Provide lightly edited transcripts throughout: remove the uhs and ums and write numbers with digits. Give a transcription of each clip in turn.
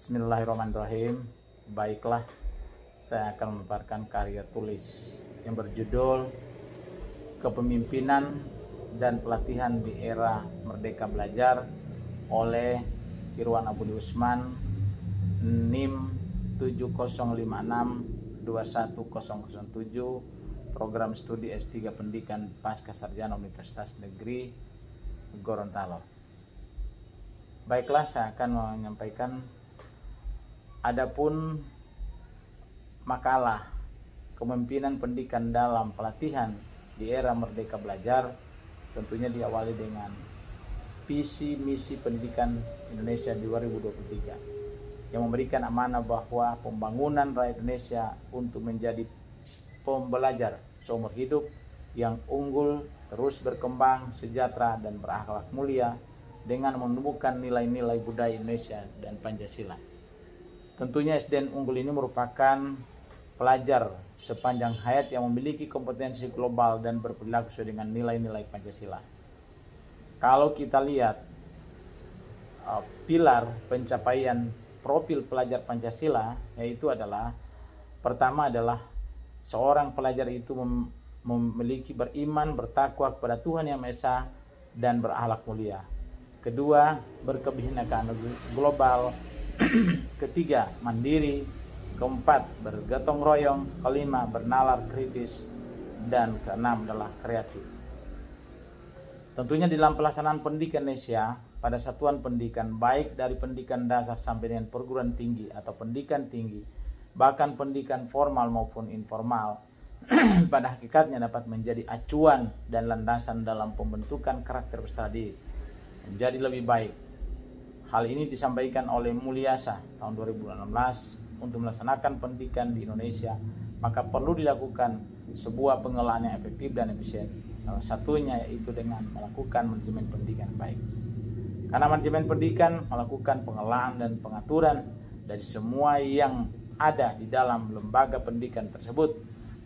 Bismillahirrahmanirrahim. Baiklah, saya akan memaparkan karya tulis yang berjudul Kepemimpinan dan Pelatihan di Era Merdeka Belajar oleh Irwan Abudi Usman, NIM 705621007, Program Studi S3 Pendidikan Pasca Sarjana Universitas Negeri Gorontalo. Baiklah, saya akan menyampaikan adapun makalah kepemimpinan pendidikan dalam pelatihan di era Merdeka Belajar, tentunya diawali dengan visi misi pendidikan Indonesia 2023 yang memberikan amanah bahwa pembangunan rakyat Indonesia untuk menjadi pembelajar seumur hidup yang unggul, terus berkembang, sejahtera dan berakhlak mulia dengan menumbuhkan nilai-nilai budaya Indonesia dan Pancasila. Tentunya SDN unggul ini merupakan pelajar sepanjang hayat yang memiliki kompetensi global dan berperilaku sesuai dengan nilai-nilai Pancasila. Kalau kita lihat pilar pencapaian profil pelajar Pancasila, yaitu adalah pertama adalah seorang pelajar itu memiliki beriman, bertakwa kepada Tuhan Yang Maha Esa dan berakhlak mulia. Kedua, berkebinekaan global. Ketiga, mandiri. Keempat, bergotong royong. Kelima, bernalar kritis. Dan keenam adalah kreatif. Tentunya dalam pelaksanaan pendidikan Indonesia pada satuan pendidikan, baik dari pendidikan dasar sampai dengan perguruan tinggi atau pendidikan tinggi, bahkan pendidikan formal maupun informal, pada hakikatnya dapat menjadi acuan dan landasan dalam pembentukan karakter peserta didik menjadi lebih baik. Hal ini disampaikan oleh Mulyasa tahun 2016 untuk melaksanakan pendidikan di Indonesia, maka perlu dilakukan sebuah pengelolaan yang efektif dan efisien. Salah satunya yaitu dengan melakukan manajemen pendidikan baik. Karena manajemen pendidikan melakukan pengelolaan dan pengaturan dari semua yang ada di dalam lembaga pendidikan tersebut,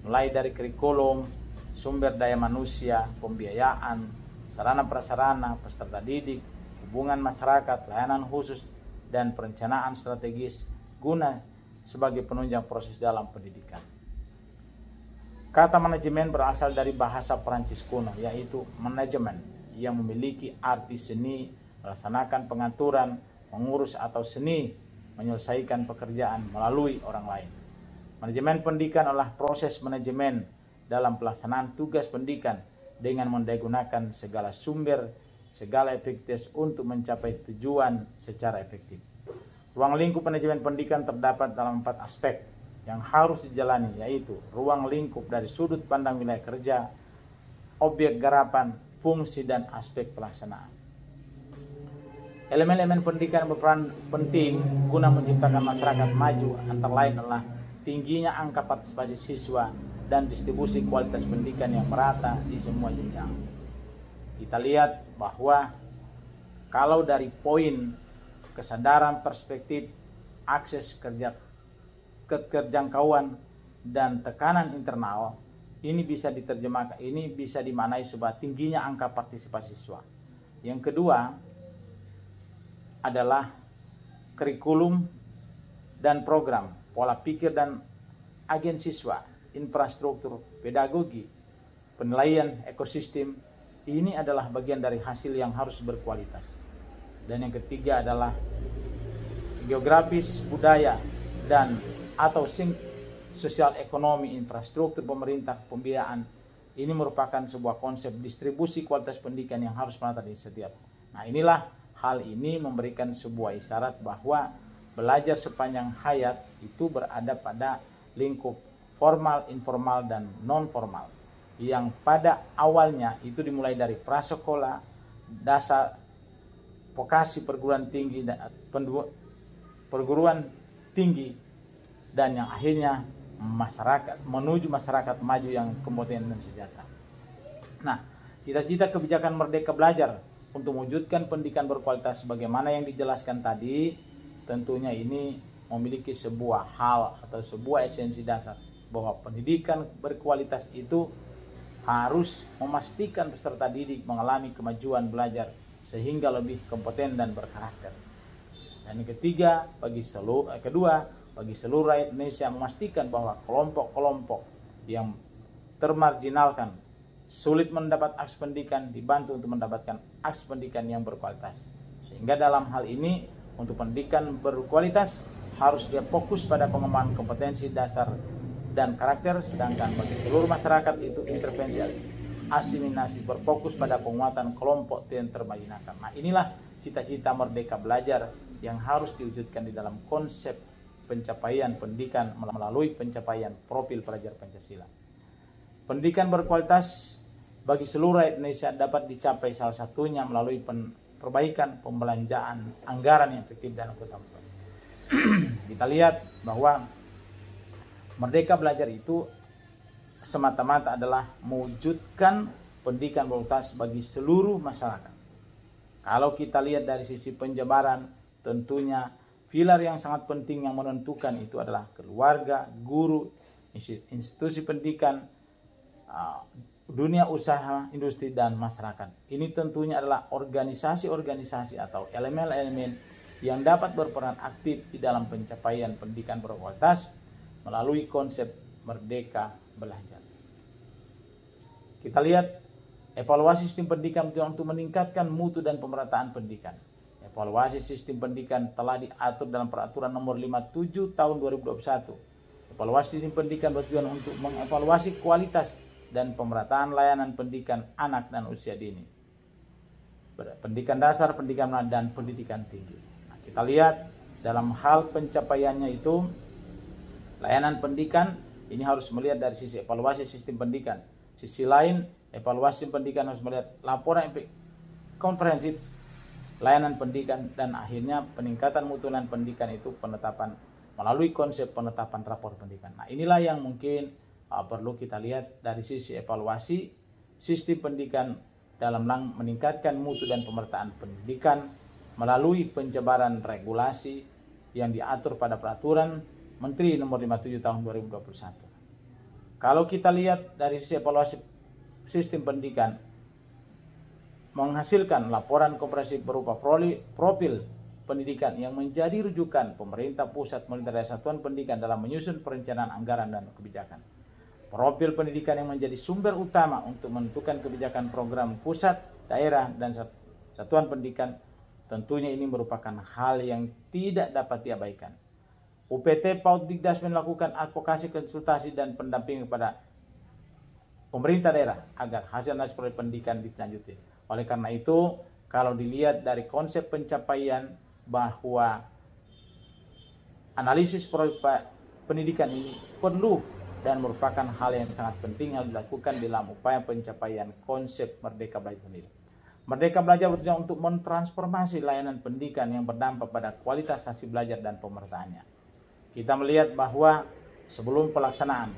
mulai dari kurikulum, sumber daya manusia, pembiayaan, sarana prasarana, peserta didik, hubungan masyarakat, layanan khusus, dan perencanaan strategis guna sebagai penunjang proses dalam pendidikan. Kata manajemen berasal dari bahasa Perancis kuno, yaitu manajemen, yang memiliki arti seni, melaksanakan pengaturan, mengurus atau seni, menyelesaikan pekerjaan melalui orang lain. Manajemen pendidikan adalah proses manajemen dalam pelaksanaan tugas pendidikan dengan menggunakan segala sumber, segala efektivitas untuk mencapai tujuan secara efektif. Ruang lingkup manajemen pendidikan terdapat dalam 4 aspek yang harus dijalani, yaitu ruang lingkup dari sudut pandang wilayah kerja, objek garapan, fungsi, dan aspek pelaksanaan. Elemen-elemen pendidikan berperan penting guna menciptakan masyarakat maju, antara lain adalah tingginya angka partisipasi siswa dan distribusi kualitas pendidikan yang merata di semua jenjang. Kita lihat bahwa kalau dari poin kesadaran, perspektif, akses kerja, keterjangkauan, dan tekanan internal, ini bisa diterjemahkan, ini bisa dimaknai sebagai tingginya angka partisipasi siswa. Yang kedua adalah kurikulum dan program, pola pikir dan agen siswa, infrastruktur, pedagogi, penilaian, ekosistem. Ini adalah bagian dari hasil yang harus berkualitas. Dan yang ketiga adalah geografis, budaya, dan atau sosial ekonomi, infrastruktur pemerintah, pembiayaan. Ini merupakan sebuah konsep distribusi kualitas pendidikan yang harus merata di setiap. Nah, inilah hal ini memberikan sebuah isyarat bahwa belajar sepanjang hayat itu berada pada lingkup formal, informal, dan non-formal, yang pada awalnya itu dimulai dari prasekolah, dasar, vokasi, perguruan tinggi, dan yang akhirnya masyarakat, menuju masyarakat maju yang kompeten dan sejahtera. Nah, cita-cita kebijakan Merdeka Belajar untuk mewujudkan pendidikan berkualitas sebagaimana yang dijelaskan tadi, tentunya ini memiliki sebuah hal atau sebuah esensi dasar bahwa pendidikan berkualitas itu harus memastikan peserta didik mengalami kemajuan belajar sehingga lebih kompeten dan berkarakter. Dan yang ketiga, kedua, bagi seluruh rakyat Indonesia memastikan bahwa kelompok-kelompok yang termarginalkan, sulit mendapat akses pendidikan, dibantu untuk mendapatkan akses pendidikan yang berkualitas. Sehingga dalam hal ini, untuk pendidikan berkualitas harus dia fokus pada pengembangan kompetensi dasar dan karakter, sedangkan bagi seluruh masyarakat itu intervensi asimilasi berfokus pada penguatan kelompok yang termarginalkan. Nah, inilah cita-cita Merdeka Belajar yang harus diwujudkan di dalam konsep pencapaian pendidikan melalui pencapaian profil pelajar Pancasila. Pendidikan berkualitas bagi seluruh rakyat Indonesia dapat dicapai salah satunya melalui perbaikan pembelanjaan anggaran yang efektif dan akutabel. Kita lihat bahwa Merdeka Belajar itu semata-mata adalah mewujudkan pendidikan berkualitas bagi seluruh masyarakat. Kalau kita lihat dari sisi penjabaran, tentunya pilar yang sangat penting yang menentukan itu adalah keluarga, guru, institusi pendidikan, dunia usaha, industri, dan masyarakat. Ini tentunya adalah organisasi-organisasi atau elemen-elemen yang dapat berperan aktif di dalam pencapaian pendidikan berkualitas melalui konsep Merdeka Belajar. Kita lihat evaluasi sistem pendidikan untuk meningkatkan mutu dan pemerataan pendidikan. Evaluasi sistem pendidikan telah diatur dalam Peraturan Nomor 57 Tahun 2021. Evaluasi sistem pendidikan bertujuan untuk mengevaluasi kualitas dan pemerataan layanan pendidikan anak dan usia dini, pendidikan dasar, pendidikan menengah, dan pendidikan tinggi. Nah, kita lihat dalam hal pencapaiannya itu, layanan pendidikan ini harus melihat dari sisi evaluasi sistem pendidikan. Sisi lain, evaluasi pendidikan harus melihat laporan komprehensif layanan pendidikan, dan akhirnya peningkatan mutu layanan pendidikan itu penetapan melalui konsep penetapan rapor pendidikan. Nah, inilah yang mungkin perlu kita lihat dari sisi evaluasi sistem pendidikan dalam meningkatkan mutu dan pemerataan pendidikan melalui penjabaran regulasi yang diatur pada Peraturan Menteri Nomor 57 Tahun 2021. Kalau kita lihat dari sisi evaluasi sistem pendidikan, menghasilkan laporan komprehensif berupa profil pendidikan yang menjadi rujukan pemerintah pusat, pemerintah daerah, satuan pendidikan dalam menyusun perencanaan anggaran dan kebijakan. Profil pendidikan yang menjadi sumber utama untuk menentukan kebijakan program pusat, daerah, dan satuan pendidikan, tentunya ini merupakan hal yang tidak dapat diabaikan. UPT PAUD Dikdas melakukan advokasi, konsultasi, dan pendampingan kepada pemerintah daerah agar hasil analisis proyek pendidikan ditindaklanjuti. Oleh karena itu, kalau dilihat dari konsep pencapaian bahwa analisis proyek pendidikan ini perlu dan merupakan hal yang sangat penting yang dilakukan dalam upaya pencapaian konsep Merdeka Belajar sendiri. Merdeka Belajar bertujuan untuk mentransformasi layanan pendidikan yang berdampak pada kualitas hasil belajar dan pemerataannya. Kita melihat bahwa sebelum pelaksanaan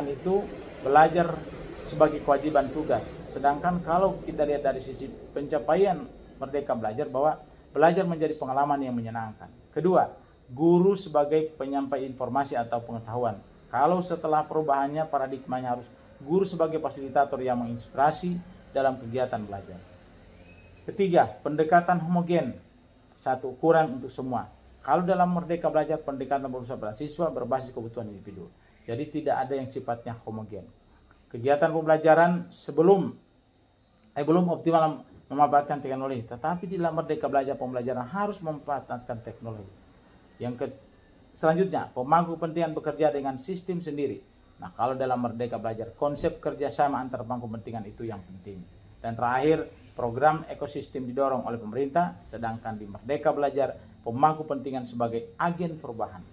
itu belajar sebagai kewajiban tugas. Sedangkan kalau kita lihat dari sisi pencapaian Merdeka Belajar, bahwa belajar menjadi pengalaman yang menyenangkan. Kedua, guru sebagai penyampai informasi atau pengetahuan. Kalau setelah perubahannya paradigmanya harus guru sebagai fasilitator yang menginspirasi dalam kegiatan belajar. Ketiga, pendekatan homogen, satu ukuran untuk semua. Kalau dalam Merdeka Belajar, pendekatan berusaha pada siswa berbasis kebutuhan individu. Jadi tidak ada yang sifatnya homogen. Kegiatan pembelajaran belum optimal memanfaatkan teknologi, tetapi di dalam Merdeka Belajar pembelajaran harus memanfaatkan teknologi. Selanjutnya, pemangku kepentingan bekerja dengan sistem sendiri. Nah, kalau dalam Merdeka Belajar, konsep kerjasama antar pemangku kepentingan itu yang penting. Dan terakhir, program ekosistem didorong oleh pemerintah, sedangkan di Merdeka Belajar, pemangku kepentingan sebagai agen perubahan.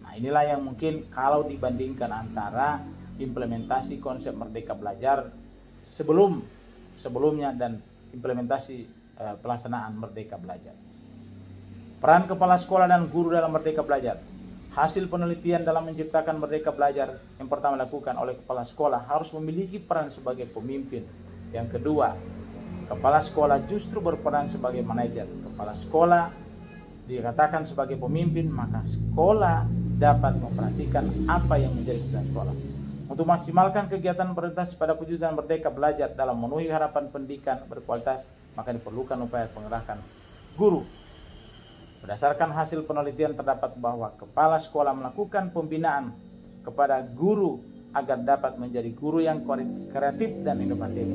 Nah, inilah yang mungkin kalau dibandingkan antara implementasi konsep Merdeka Belajar sebelumnya dan implementasi pelaksanaan Merdeka Belajar. Peran kepala sekolah dan guru dalam Merdeka Belajar. Hasil penelitian dalam menciptakan Merdeka Belajar yang pertama dilakukan oleh kepala sekolah harus memiliki peran sebagai pemimpin. Yang kedua, kepala sekolah justru berperan sebagai manajer. Kepala sekolah dikatakan sebagai pemimpin, maka sekolah dapat memperhatikan apa yang menjadi tugas sekolah. Untuk maksimalkan kegiatan berorientasi pada perwujudan Merdeka Belajar dalam memenuhi harapan pendidikan berkualitas, maka diperlukan upaya pengerahan guru Berdasarkan hasil penelitian terdapat bahwa kepala sekolah melakukan pembinaan kepada guru agar dapat menjadi guru yang kreatif dan inovatif.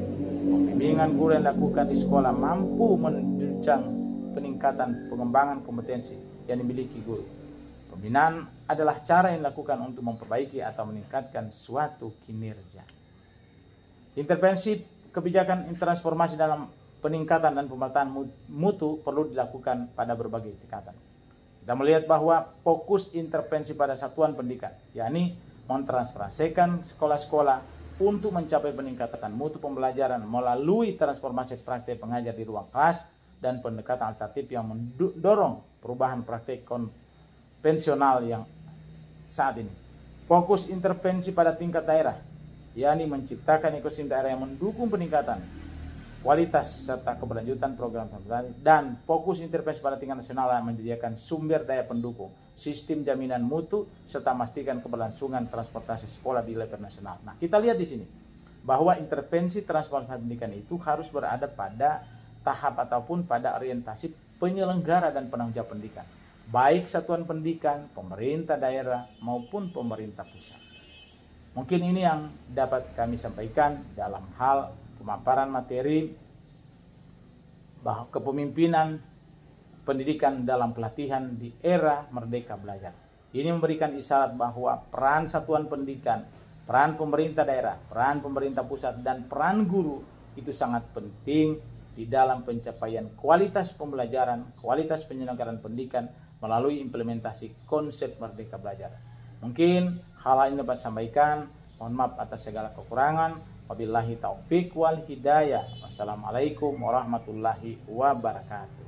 Pembimbingan guru yang dilakukan di sekolah mampu menunjang peningkatan pengembangan kompetensi yang dimiliki guru. Pembinaan adalah cara yang dilakukan untuk memperbaiki atau meningkatkan suatu kinerja. Intervensi kebijakan transformasi dalam peningkatan dan pemerataan mutu perlu dilakukan pada berbagai tingkatan. Kita melihat bahwa fokus intervensi pada satuan pendidikan, yakni mentransformasikan sekolah-sekolah untuk mencapai peningkatan mutu pembelajaran melalui transformasi praktek pengajar di ruang kelas dan pendekatan alternatif yang mendorong perubahan praktek konvensional yang saat ini. Fokus intervensi pada tingkat daerah, yakni menciptakan ekosistem daerah yang mendukung peningkatan kualitas serta keberlanjutan program dan fokus intervensi pada tingkat nasional yang menyediakan sumber daya pendukung, sistem jaminan mutu serta memastikan keberlangsungan transportasi sekolah di level nasional. Nah, kita lihat di sini bahwa intervensi transformasi pendidikan itu harus berada pada tahap ataupun pada orientasi penyelenggara dan penanggung jawab pendidikan, baik satuan pendidikan, pemerintah daerah maupun pemerintah pusat. Mungkin ini yang dapat kami sampaikan dalam hal pemaparan materi bahwa kepemimpinan pendidikan dalam pelatihan di era Merdeka Belajar. Ini memberikan isyarat bahwa peran satuan pendidikan, peran pemerintah daerah, peran pemerintah pusat, dan peran guru itu sangat penting di dalam pencapaian kualitas pembelajaran, kualitas penyelenggaraan pendidikan melalui implementasi konsep Merdeka Belajar. Mungkin hal ini dapat sampaikan. Mohon maaf atas segala kekurangan. Wabillahi taufik wal hidayah. Wassalamualaikum warahmatullahi wabarakatuh.